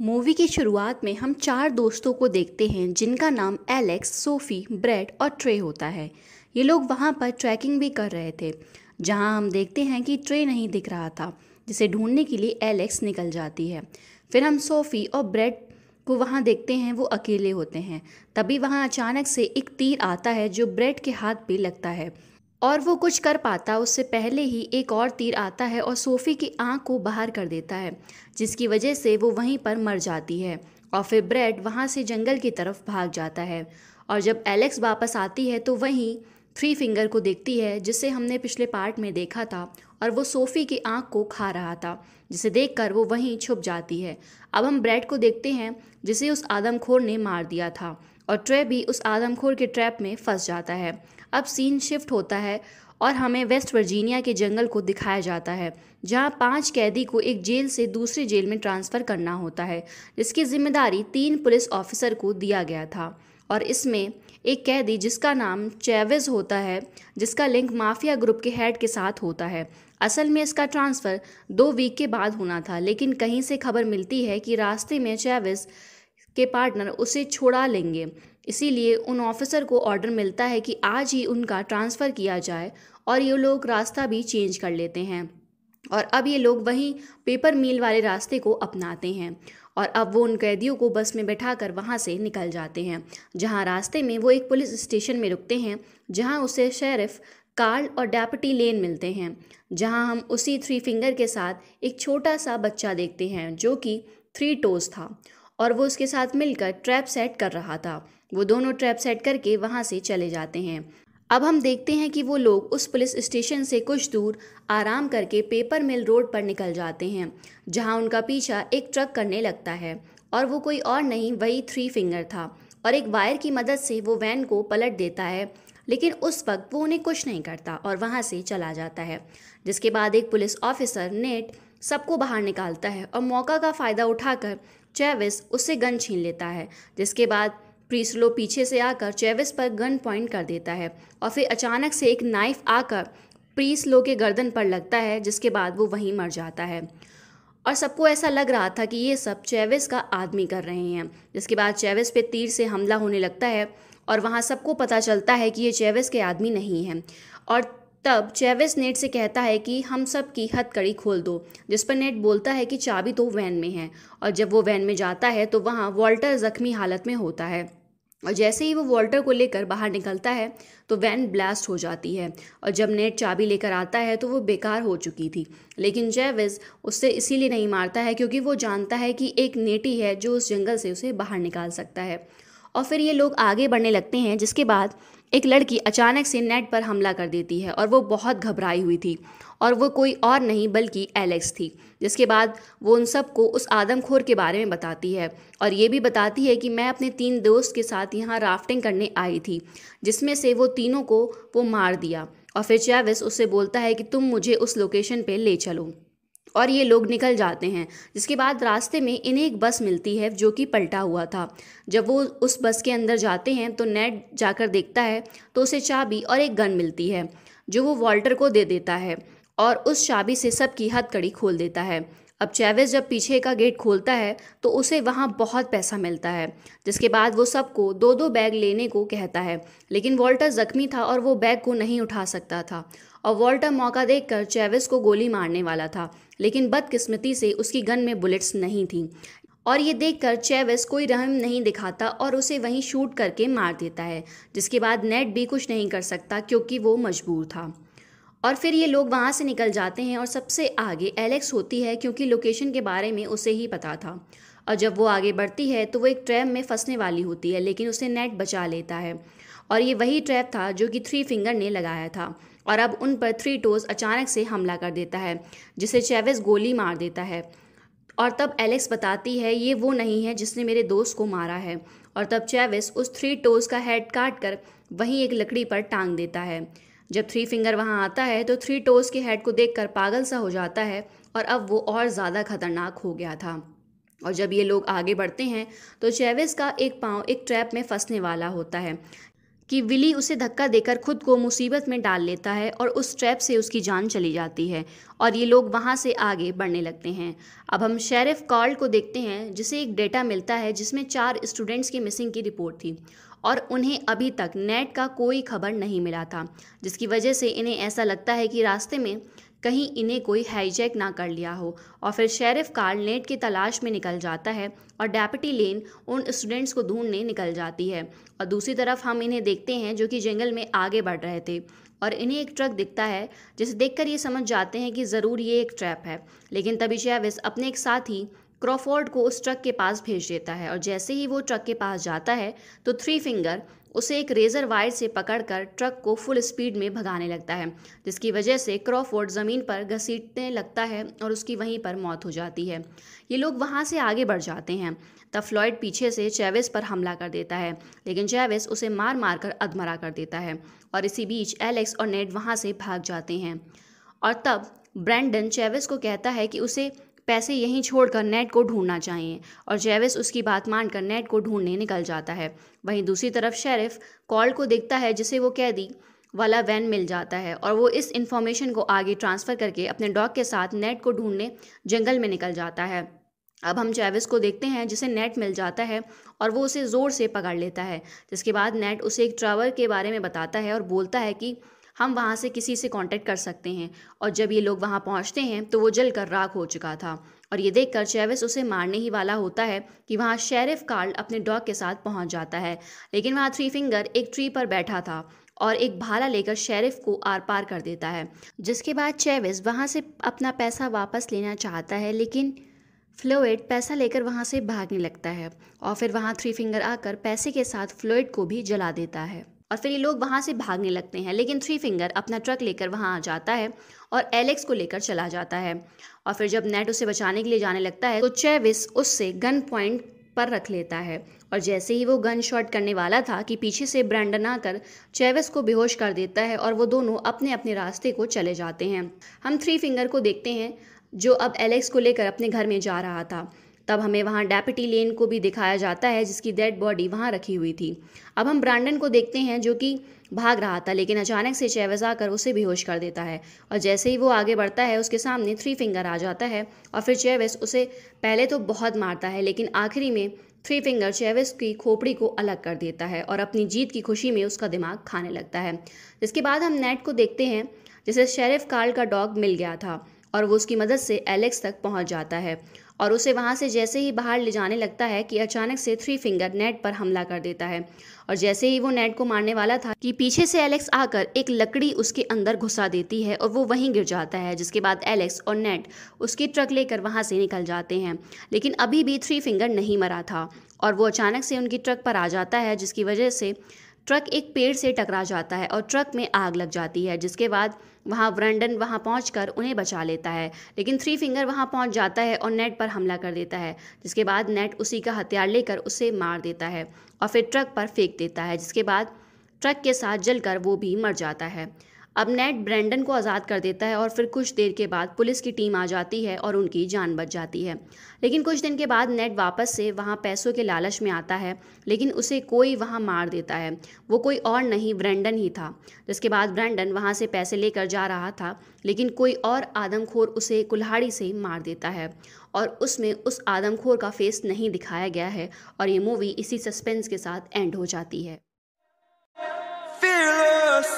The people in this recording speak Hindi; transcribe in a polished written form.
मूवी की शुरुआत में हम चार दोस्तों को देखते हैं जिनका नाम एलेक्स, सोफी, ब्रेड और ट्रे होता है। ये लोग वहाँ पर ट्रैकिंग भी कर रहे थे, जहाँ हम देखते हैं कि ट्रे नहीं दिख रहा था, जिसे ढूंढने के लिए एलेक्स निकल जाती है। फिर हम सोफी और ब्रेड को वहाँ देखते हैं, वो अकेले होते हैं। तभी वहाँ अचानक से एक तीर आता है जो ब्रेड के हाथ पे लगता है और वो कुछ कर पाता उससे पहले ही एक और तीर आता है और सोफ़ी की आंख को बाहर कर देता है, जिसकी वजह से वो वहीं पर मर जाती है। और फिर ब्रेड वहाँ से जंगल की तरफ भाग जाता है। और जब एलेक्स वापस आती है तो वहीं थ्री फिंगर को देखती है, जिसे हमने पिछले पार्ट में देखा था, और वो सोफ़ी की आंख को खा रहा था, जिसे देखकर वो वहीं छुप जाती है। अब हम ब्रेड को देखते हैं, जिसे उस आदमखोर ने मार दिया था, और ट्रे भी उस आदमखोर के ट्रैप में फंस जाता है। अब सीन शिफ्ट होता है और हमें वेस्ट वर्जीनिया के जंगल को दिखाया जाता है, जहां 5 कैदी को एक जेल से दूसरी जेल में ट्रांसफ़र करना होता है, जिसकी जिम्मेदारी 3 पुलिस ऑफिसर को दिया गया था। और इसमें एक कैदी जिसका नाम चैवेज होता है, जिसका लिंक माफिया ग्रुप के हेड के साथ होता है। असल में इसका ट्रांसफ़र 2 वीक के बाद होना था, लेकिन कहीं से खबर मिलती है कि रास्ते में चैवेज के पार्टनर उसे छुड़ा लेंगे। इसीलिए उन ऑफिसर को ऑर्डर मिलता है कि आज ही उनका ट्रांसफ़र किया जाए, और ये लोग रास्ता भी चेंज कर लेते हैं। और अब ये लोग वहीं पेपर मिल वाले रास्ते को अपनाते हैं, और अब वो उन कैदियों को बस में बैठाकर वहाँ से निकल जाते हैं, जहाँ रास्ते में वो एक पुलिस स्टेशन में रुकते हैं, जहाँ उसे शेरिफ कार्ल और डेप्यूटी लेन मिलते हैं, जहाँ हम उसी थ्री फिंगर के साथ एक छोटा सा बच्चा देखते हैं जो कि थ्री टोज था, और वो उसके साथ मिलकर ट्रैप सेट कर रहा था। वो दोनों ट्रैप सेट करके वहाँ से चले जाते हैं। अब हम देखते हैं कि वो लोग उस पुलिस स्टेशन से कुछ दूर आराम करके पेपर मिल रोड पर निकल जाते हैं, जहाँ उनका पीछा एक ट्रक करने लगता है, और वो कोई और नहीं, वही थ्री फिंगर था। और एक वायर की मदद से वो वैन को पलट देता है, लेकिन उस वक्त वो उन्हें कुछ नहीं करता और वहाँ से चला जाता है। जिसके बाद एक पुलिस ऑफिसर नेट सबको बाहर निकालता है, और मौका का फ़ायदा उठाकर चैविस उससे गन छीन लेता है। जिसके बाद प्रीसलो पीछे से आकर चैविस पर गन पॉइंट कर देता है, और फिर अचानक से एक नाइफ आकर प्रीसलो के गर्दन पर लगता है, जिसके बाद वो वहीं मर जाता है। और सबको ऐसा लग रहा था कि ये सब चैविस का आदमी कर रहे हैं। जिसके बाद चैविस पे तीर से हमला होने लगता है, और वहाँ सबको पता चलता है कि ये चैविस के आदमी नहीं हैं। और तब चैविस नेट से कहता है कि हम सब की हथकड़ी खोल दो, जिस पर नेट बोलता है कि चाबी तो वैन में है। और जब वो वैन में जाता है तो वहाँ वॉल्टर जख्मी हालत में होता है, और जैसे ही वो वॉल्टर को लेकर बाहर निकलता है तो वैन ब्लास्ट हो जाती है। और जब नेट चाबी लेकर आता है तो वो बेकार हो चुकी थी, लेकिन चैविस उससे इसीलिए नहीं मारता है क्योंकि वो जानता है कि एक नेटी है जो उस जंगल से उसे बाहर निकाल सकता है। और फिर ये लोग आगे बढ़ने लगते हैं, जिसके बाद एक लड़की अचानक से नेट पर हमला कर देती है, और वो बहुत घबराई हुई थी, और वो कोई और नहीं बल्कि एलेक्स थी। जिसके बाद वो उन सबको उस आदमखोर के बारे में बताती है, और ये भी बताती है कि मैं अपने 3 दोस्त के साथ यहाँ राफ्टिंग करने आई थी, जिसमें से वो तीनों को वो मार दिया। और फिर चैविस उससे बोलता है कि तुम मुझे उस लोकेशन पे ले चलो, और ये लोग निकल जाते हैं। जिसके बाद रास्ते में इन्हें एक बस मिलती है जो कि पलटा हुआ था। जब वो उस बस के अंदर जाते हैं तो नेड जाकर देखता है तो उसे चाबी और एक गन मिलती है, जो वो वॉल्टर को दे देता है, और उस चाबी से सबकी हथकड़ी खोल देता है। अब चैवेस जब पीछे का गेट खोलता है तो उसे वहाँ बहुत पैसा मिलता है। जिसके बाद वो सबको 2-2 बैग लेने को कहता है, लेकिन वॉल्टर जख्मी था और वो बैग को नहीं उठा सकता था, और वॉल्टर मौका देखकर चैवेस को गोली मारने वाला था, लेकिन बदकिस्मती से उसकी गन में बुलेट्स नहीं थी। और ये देखकर चैवेस कोई रहम नहीं दिखाता और उसे वहीं शूट करके मार देता है। जिसके बाद नेड भी कुछ नहीं कर सकता क्योंकि वो मजबूर था। और फिर ये लोग वहाँ से निकल जाते हैं, और सबसे आगे एलेक्स होती है क्योंकि लोकेशन के बारे में उसे ही पता था। और जब वो आगे बढ़ती है तो वो एक ट्रैप में फंसने वाली होती है, लेकिन उसे नेट बचा लेता है, और ये वही ट्रैप था जो कि थ्री फिंगर ने लगाया था। और अब उन पर थ्री टोज अचानक से हमला कर देता है, जिसे चैवेस गोली मार देता है। और तब एलेक्स बताती है ये वो नहीं है जिसने मेरे दोस्त को मारा है। और तब चैविस उस थ्री टोज का हेड काट कर वहीं एक लकड़ी पर टांग देता है। जब थ्री फिंगर वहां आता है तो थ्री टोज के हेड को देखकर पागल सा हो जाता है, और अब वो और ज़्यादा खतरनाक हो गया था। और जब ये लोग आगे बढ़ते हैं तो चैविस का एक पाँव एक ट्रैप में फंसने वाला होता है। कि विली उसे धक्का देकर खुद को मुसीबत में डाल लेता है और उस ट्रैप से उसकी जान चली जाती है और ये लोग वहाँ से आगे बढ़ने लगते हैं। अब हम शेरिफ कार्ल को देखते हैं जिसे एक डेटा मिलता है जिसमें 4 स्टूडेंट्स की मिसिंग की रिपोर्ट थी और उन्हें अभी तक नेट का कोई खबर नहीं मिला था, जिसकी वजह से इन्हें ऐसा लगता है कि रास्ते में कहीं इन्हें कोई हाईजैक ना कर लिया हो। और फिर शेरिफ कार्ल नेट की तलाश में निकल जाता है और डेप्यूटी लेन उन स्टूडेंट्स को ढूंढने निकल जाती है। और दूसरी तरफ हम इन्हें देखते हैं जो कि जंगल में आगे बढ़ रहे थे और इन्हें एक ट्रक दिखता है जिसे देखकर ये समझ जाते हैं कि ज़रूर ये एक ट्रैप है। लेकिन तभी चेविस अपने एक साथी क्रॉफोर्ड को उस ट्रक के पास भेज देता है और जैसे ही वो ट्रक के पास जाता है तो थ्री फिंगर उसे एक रेजर वायर से पकड़कर ट्रक को फुल स्पीड में भगाने लगता है, जिसकी वजह से क्रॉफोर्ड ज़मीन पर घसीटने लगता है और उसकी वहीं पर मौत हो जाती है। ये लोग वहाँ से आगे बढ़ जाते हैं। तब फ्लॉयड पीछे से चेविस पर हमला कर देता है, लेकिन चेविस उसे मार मार कर अधमरा कर देता है और इसी बीच एलेक्स और नेड वहाँ से भाग जाते हैं। और तब ब्रैंडन चेविस को कहता है कि उसे पैसे यहीं छोड़कर नेट को ढूंढना चाहिए और चेविस उसकी बात मानकर नेट को ढूंढने निकल जाता है। वहीं दूसरी तरफ शेरिफ कॉल को देखता है जिसे वो कैदी वाला वैन मिल जाता है और वो इस इन्फॉर्मेशन को आगे ट्रांसफ़र करके अपने डॉग के साथ नेट को ढूंढने जंगल में निकल जाता है। अब हम चेविस को देखते हैं जिसे नेट मिल जाता है और वो उसे ज़ोर से पकड़ लेता है, जिसके बाद नेट उसे एक ट्रावर के बारे में बताता है और बोलता है कि हम वहाँ से किसी से कांटेक्ट कर सकते हैं। और जब ये लोग वहाँ पहुँचते हैं तो वो जलकर राख हो चुका था और ये देखकर चेविस उसे मारने ही वाला होता है कि वहाँ शेरिफ कार्ल अपने डॉग के साथ पहुँच जाता है, लेकिन वहाँ थ्री फिंगर एक ट्री पर बैठा था और एक भाला लेकर शेरिफ को आर पार कर देता है। जिसके बाद चेविस वहाँ से अपना पैसा वापस लेना चाहता है, लेकिन फ्लॉयड पैसा लेकर वहाँ से भागने लगता है और फिर वहाँ थ्री फिंगर आकर पैसे के साथ फ्लॉयड को भी जला देता है और फिर ये लोग वहाँ से भागने लगते हैं। लेकिन थ्री फिंगर अपना ट्रक लेकर वहाँ आ जाता है और एलेक्स को लेकर चला जाता है और फिर जब नेट उसे बचाने के लिए जाने लगता है तो चेविस उससे गन पॉइंट पर रख लेता है और जैसे ही वो गन शॉट करने वाला था कि पीछे से ब्रैंडन आकर चेविस को बेहोश कर देता है और वो दोनों अपने अपने रास्ते को चले जाते हैं। हम थ्री फिंगर को देखते हैं जो अब एलेक्स को लेकर अपने घर में जा रहा था। तब हमें वहाँ डेप्यूटी लेन को भी दिखाया जाता है जिसकी डेड बॉडी वहाँ रखी हुई थी। अब हम ब्रैंडन को देखते हैं जो कि भाग रहा था, लेकिन अचानक से चेविस आकर उसे बेहोश कर देता है और जैसे ही वो आगे बढ़ता है उसके सामने थ्री फिंगर आ जाता है और फिर चेविस उसे पहले तो बहुत मारता है, लेकिन आखिरी में थ्री फिंगर चेविस की खोपड़ी को अलग कर देता है और अपनी जीत की खुशी में उसका दिमाग खाने लगता है। इसके बाद हम नेट को देखते हैं जिसे शेरिफ कार्ल का डॉग मिल गया था और वो उसकी मदद से एलेक्स तक पहुंच जाता है और उसे वहां से जैसे ही बाहर ले जाने लगता है कि अचानक से थ्री फिंगर नेट पर हमला कर देता है और जैसे ही वो नेट को मारने वाला था कि पीछे से एलेक्स आकर एक लकड़ी उसके अंदर घुसा देती है और वो वहीं गिर जाता है। जिसके बाद एलेक्स और नेट उसकी ट्रक लेकर वहां से निकल जाते हैं, लेकिन अभी भी थ्री फिंगर नहीं मरा था और वो अचानक से उनकी ट्रक पर आ जाता है, जिसकी वजह से ट्रक एक पेड़ से टकरा जाता है और ट्रक में आग लग जाती है। जिसके बाद वहाँ ब्रैंडन वहाँ पहुंचकर उन्हें बचा लेता है, लेकिन थ्री फिंगर वहाँ पहुंच जाता है और नेट पर हमला कर देता है। जिसके बाद नेट उसी का हथियार लेकर उसे मार देता है और फिर ट्रक पर फेंक देता है, जिसके बाद ट्रक के साथ जलकर वो भी मर जाता है। अब नेट ब्रैंडन को आज़ाद कर देता है और फिर कुछ देर के बाद पुलिस की टीम आ जाती है और उनकी जान बच जाती है। लेकिन कुछ दिन के बाद नेट वापस से वहाँ पैसों के लालच में आता है, लेकिन उसे कोई वहाँ मार देता है। वो कोई और नहीं ब्रैंडन ही था। जिसके बाद ब्रैंडन वहाँ से पैसे लेकर जा रहा था, लेकिन कोई और आदमखोर उसे कुल्हाड़ी से मार देता है और उसमें उस आदमखोर का फेस नहीं दिखाया गया है और ये मूवी इसी सस्पेंस के साथ एंड हो जाती है। Fearless.